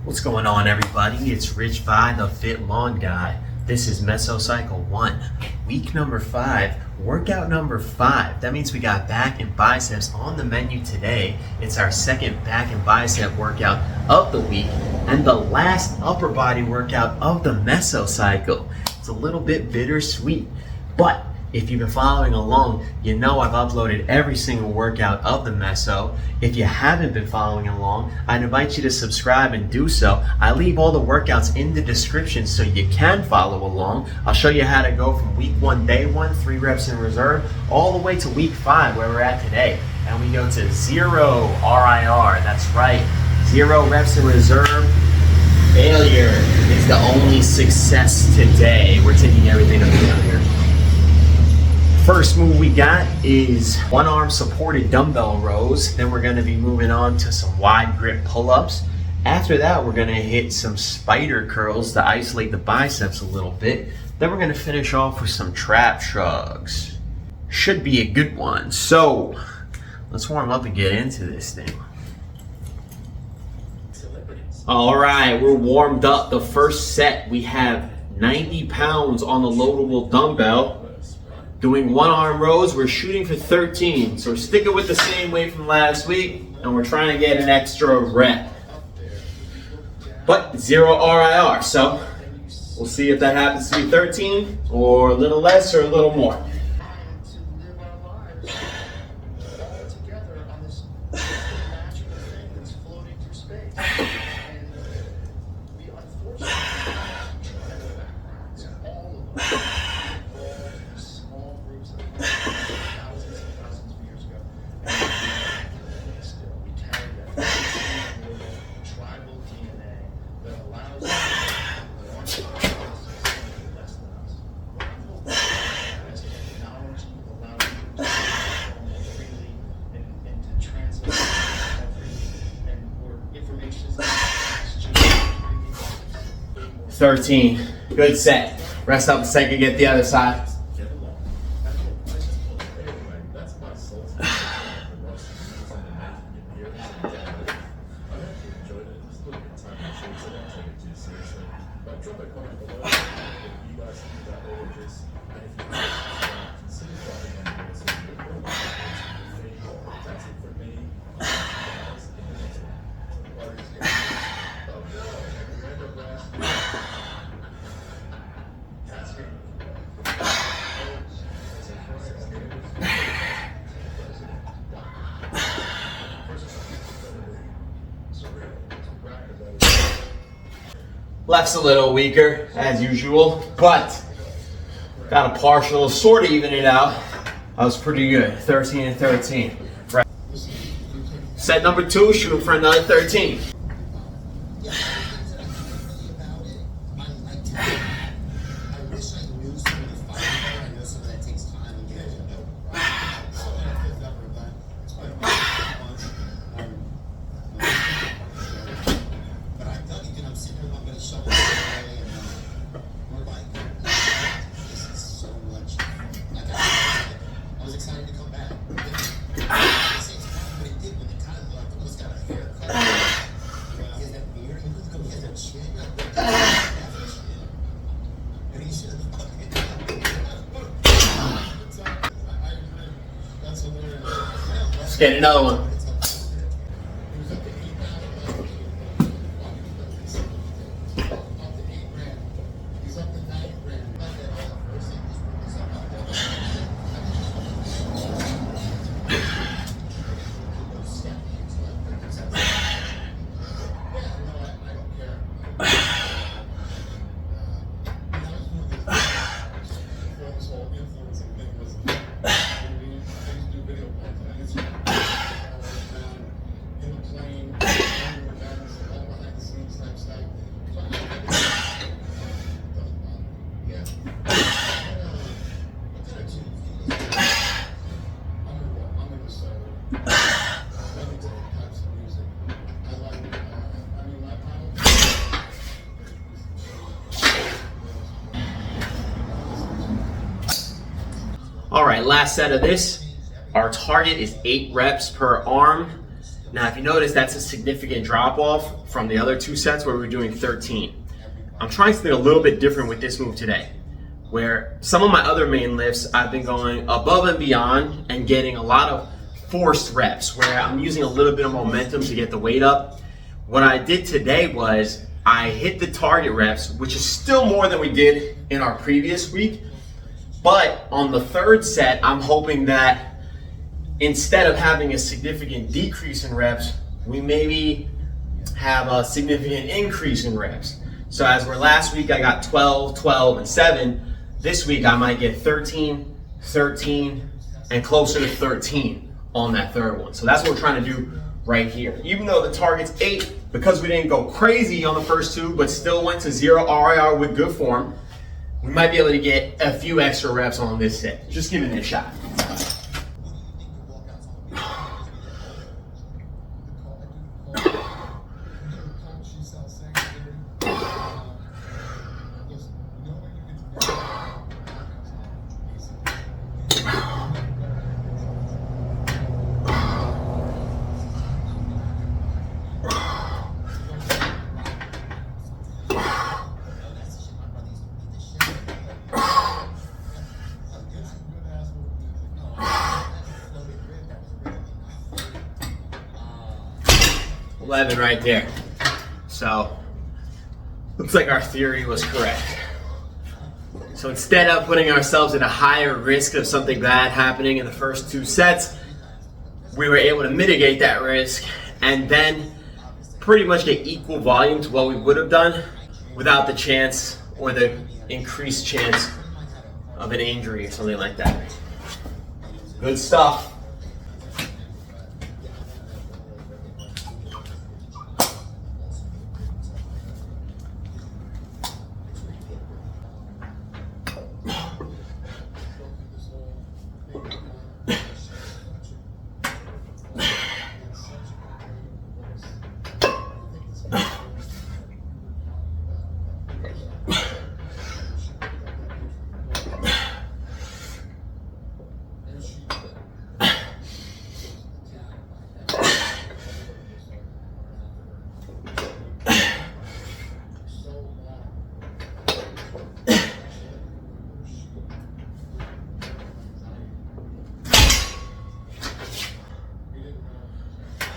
What's going on, everybody? It's Rich Vi, the Fit Lawn Guy. This is Meso Cycle 1, week number 5, workout number 5. That means we got back and biceps on the menu today. It's our second back and bicep workout of the week and the last upper body workout of the Meso Cycle. It's a little bit bittersweet, but if you've been following along, you know I've uploaded every single workout of the Meso. If you haven't been following along, I'd invite you to subscribe and do so. I leave all the workouts in the description so you can follow along. I'll show you how to go from week 1, day 1, 3 reps in reserve, all the way to week 5 where we're at today. And we go to 0 RIR, that's right, 0 reps in reserve. Failure is the only success today. We're taking everything to failure. First move we got is one arm supported dumbbell rows. Then we're gonna be moving on to some wide grip pull-ups. After that, we're gonna hit some spider curls to isolate the biceps a little bit. Then we're gonna finish off with some trap shrugs. Should be a good one. So let's warm up and get into this thing. All right, we're warmed up. The first set, we have 90 pounds on the loadable dumbbell. Doing one arm rows, we're shooting for 13. So we're sticking with the same weight from last week, and we're trying to get an extra rep. But 0 RIR, so we'll see if that happens to be 13, or a little less, or a little more. $13. Good set. Rest up a second, get the other side. Left's a little weaker, as usual, but got a partial, sort of even it out. That was pretty good, 13 and 13. Right. Set number 2, shooting for another 13. Let's get another one. All right, last set of this. Our target is 8 reps per arm. Now, if you notice, that's a significant drop off from the other two sets where we were doing 13. I'm trying something a little bit different with this move today, where some of my other main lifts, I've been going above and beyond and getting a lot of forced reps, where I'm using a little bit of momentum to get the weight up. What I did today was I hit the target reps, which is still more than we did in our previous week. But on the third set, I'm hoping that instead of having a significant decrease in reps, we maybe have a significant increase in reps. So as where last week I got 12, 12, and 7, this week I might get 13, 13, and closer to 13 on that third one. So that's what we're trying to do right here. Even though the target's 8, because we didn't go crazy on the first two, but still went to 0 RIR with good form, we might be able to get a few extra reps on this set. Just giving it a shot. Right there. So looks like our theory was correct. So instead of putting ourselves at a higher risk of something bad happening in the first two sets, we were able to mitigate that risk and then pretty much get equal volume to what we would have done without the chance or the increased chance of an injury or something like that. Good stuff.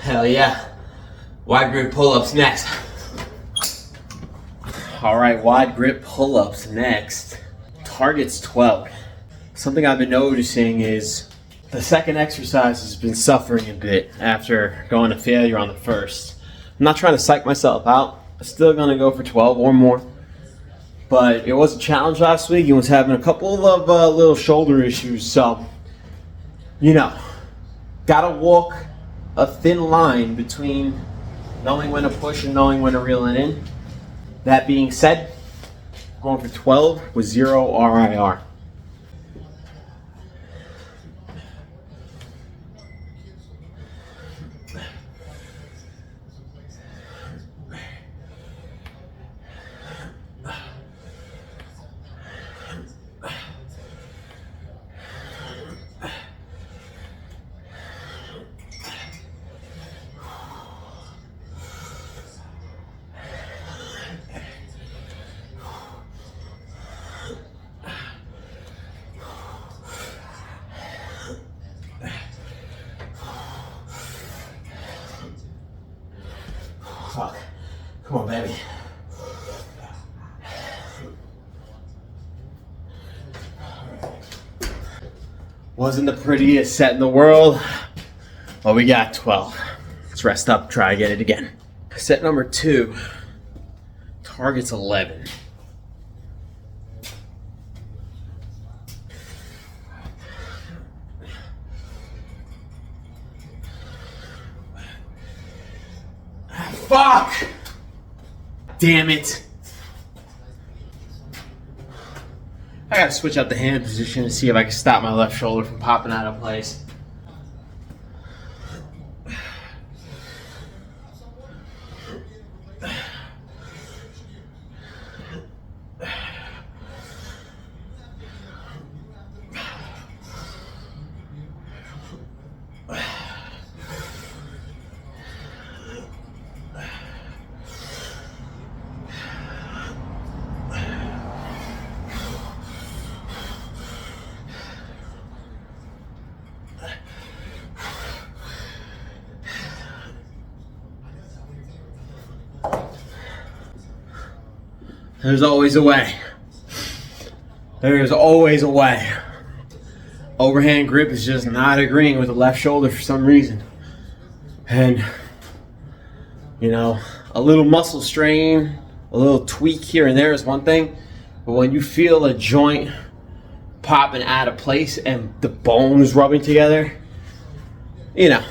Hell yeah. Wide grip pull-ups next. All right, wide grip pull-ups next. Target's 12. Something I've been noticing is the second exercise has been suffering a bit after going to failure on the first. I'm not trying to psych myself out. I'm still gonna go for 12 or more. But it was a challenge last week. He was having a couple of little shoulder issues, so, you know, gotta walk a thin line between knowing when to push and knowing when to reel it in. That being said, going for 12 with 0 RIR. Fuck. Come on, baby. Wasn't the prettiest set in the world, but we got 12. Let's rest up, try to get it again. Set number 2, target's 11. Fuck! Damn it. I gotta switch out the hand position to see if I can stop my left shoulder from popping out of place. There's always a way. There's always a way. Overhand grip is just not agreeing with the left shoulder for some reason. And, you know, a little muscle strain, a little tweak here and there is one thing. But when you feel a joint popping out of place and the bones rubbing together, you know,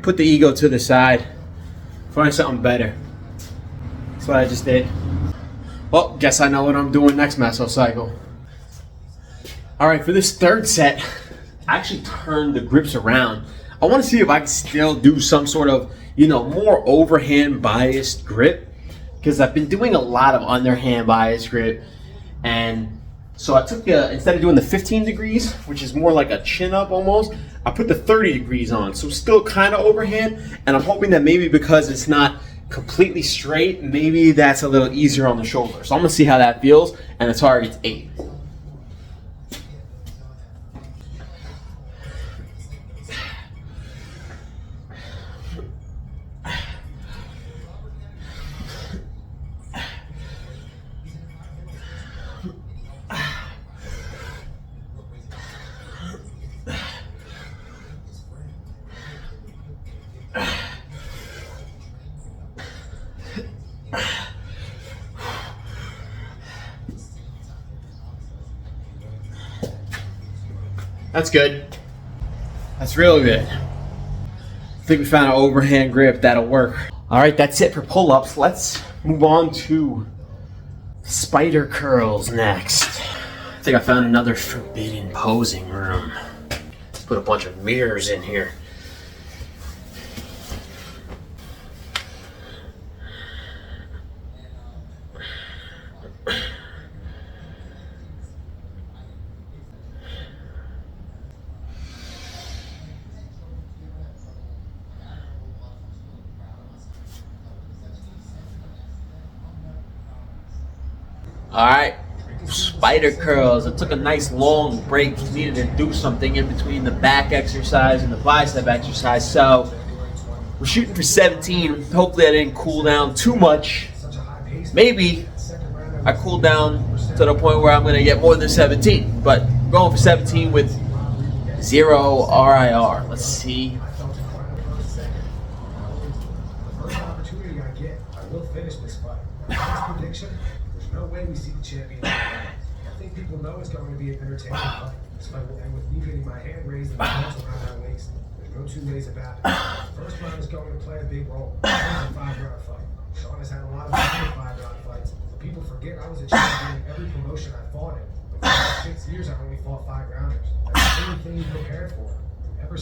put the ego to the side. Find something better. That's what I just did. Well, guess I know what I'm doing next meso cycle. All right, for this third set, I actually turned the grips around. I want to see if I can still do some sort of, you know, more overhand biased grip, because I've been doing a lot of underhand biased grip. And so I took instead of doing the 15 degrees, which is more like a chin up almost, I put the 30 degrees on. So still kind of overhand, and I'm hoping that maybe because it's not completely straight, maybe that's a little easier on the shoulder. So I'm gonna see how that feels, and the target's 8. That's good. That's real good. I think we found an overhand grip that'll work. All right, that's it for pull-ups. Let's move on to spider curls next. I think I found another forbidden posing room. Let's put a bunch of mirrors in here. All right, spider curls. I took a nice long break. Needed to do something in between the back exercise and the bicep exercise. So we're shooting for 17. Hopefully I didn't cool down too much. Maybe I cooled down to the point where I'm going to get more than 17. But we're going for 17 with 0 RIR. Let's see. No way we see the champion. I think people know it's going to be an entertaining fight. This fight will end with me getting my hand raised and the hands around my waist. There's no two ways about it. First round is going to play a big role. It's a 5-round fight. Sean has had a lot of 5-round fights. But people forget I was a champion in every promotion I fought in. For the last 6 years, I only fought 5-rounders. That's the only thing you prepared for. Never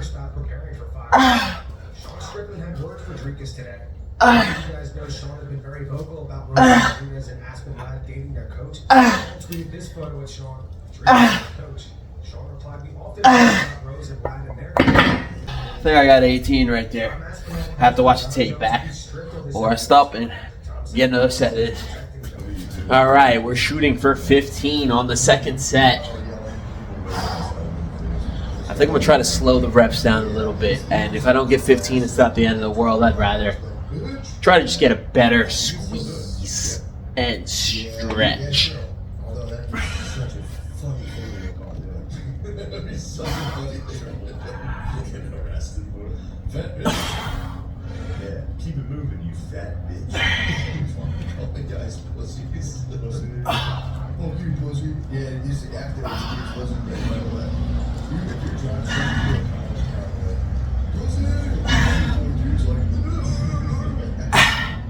stopped preparing for 5 rounds. Sean Strickland had words for Drikas today. You guys know Sean has been very vocal about Rose Rodriguez and Aspen Ladd dating their coach. I tweeted this photo with Sean, Drikas' coach. Sean replied, we all feel about Rose and Ladd and their coach. I think I got 18 right there. I have to watch the tape back, or I stop and get another set of this. All right, we're shooting for 15 on the second set. I think I'm gonna try to slow the reps down a little bit, and if I don't get 15, it's not the end of the world. I'd rather try to just get a better squeeze and stretch. Keep it moving, you fat bitch. Guys, pussy. Oh, you pussy. Yeah, you see, after this wasn't great, by the way. If you're trying to pussy. Dude's like,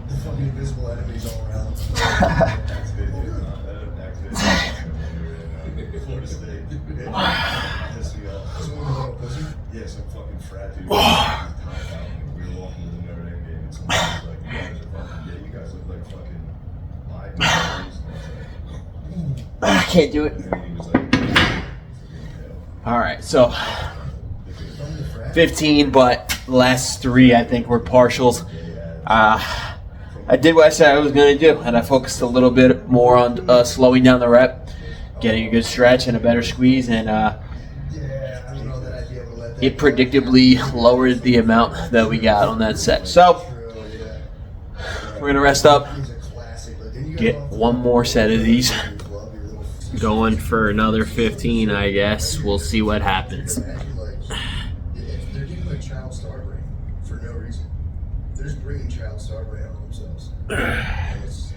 the fucking invisible enemies all around. Florida State. Piss me off. Someone called a pussy? Yeah, some fucking frat dude. We were walking to the Notre Dame game, and someone was like, you guys are fucking gay. You guys look like fucking live. I can't do it. All right, so 15, but the last 3 I think were partials. I did what I said I was going to do, and I focused a little bit more on slowing down the rep, getting a good stretch and a better squeeze, and it predictably lowered the amount that we got on that set. So we're going to rest up, Get one more set of these. Going for another 15, I guess. We'll see what happens. Imagine, like, they're getting like child star brain for no reason. They're just bringing child star brain on themselves. And it's,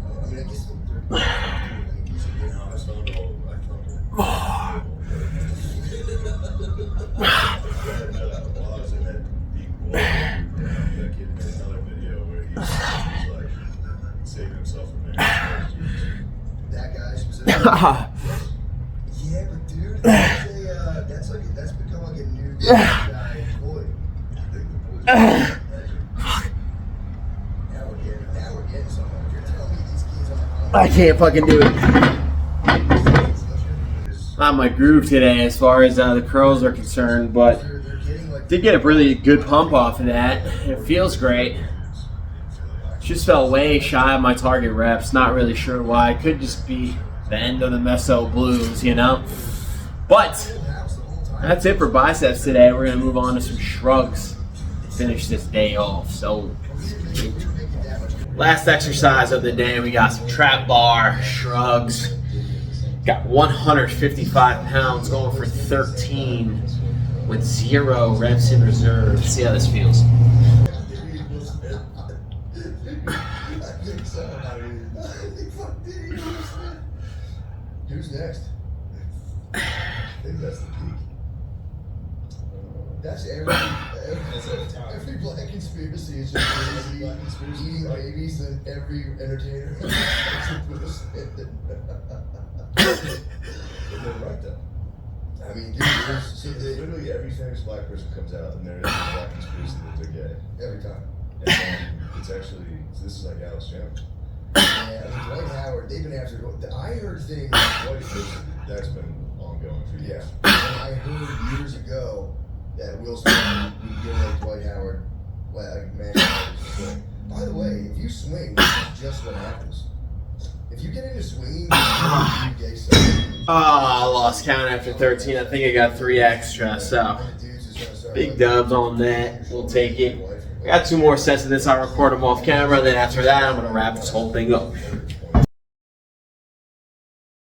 I mean, I guess they're I found it. While I was in that deep boy, that kid made another video where he's like saving himself from marriage. That guy specifically. Yeah, but dude, that's become like a new guy toy. I think the boys now we're getting somewhere. If you're telling me these kids are I can't fucking do it. Not my groove today as far as the curls are concerned, but did get a really good pump off of that. It feels great. Just fell way shy of my target reps. Not really sure why. It could just be the end of the meso blues, you know? But that's it for biceps today. We're going to move on to some shrugs. Finish this day off. So, last exercise of the day, we got some trap bar, shrugs. Got 155 pounds going for 13 with 0 reps in reserve. See how this feels. Who's next? I think that's the peak. That's every black conspiracy is just crazy. Eating babies and every entertainer. They're right though. I mean, dude, literally every famous black person comes out and there is a black conspiracy that they're gay. Every time. And then it's actually, this is like Alex Jones. Yeah, I mean, Dwight Howard, they've been after. I heard things. That's been ongoing for years. Yeah. And I heard years ago that Will Smith would give like Dwight Howard, like man. By the way, if you swing, this is just what happens. If you get into swinging, you gay stuff. I lost count after 13. I think I got 3 extra. So big dubs on that. We'll take it. I got 2 more sets of this. I'll record them off camera. Then after that, I'm gonna wrap this whole thing up.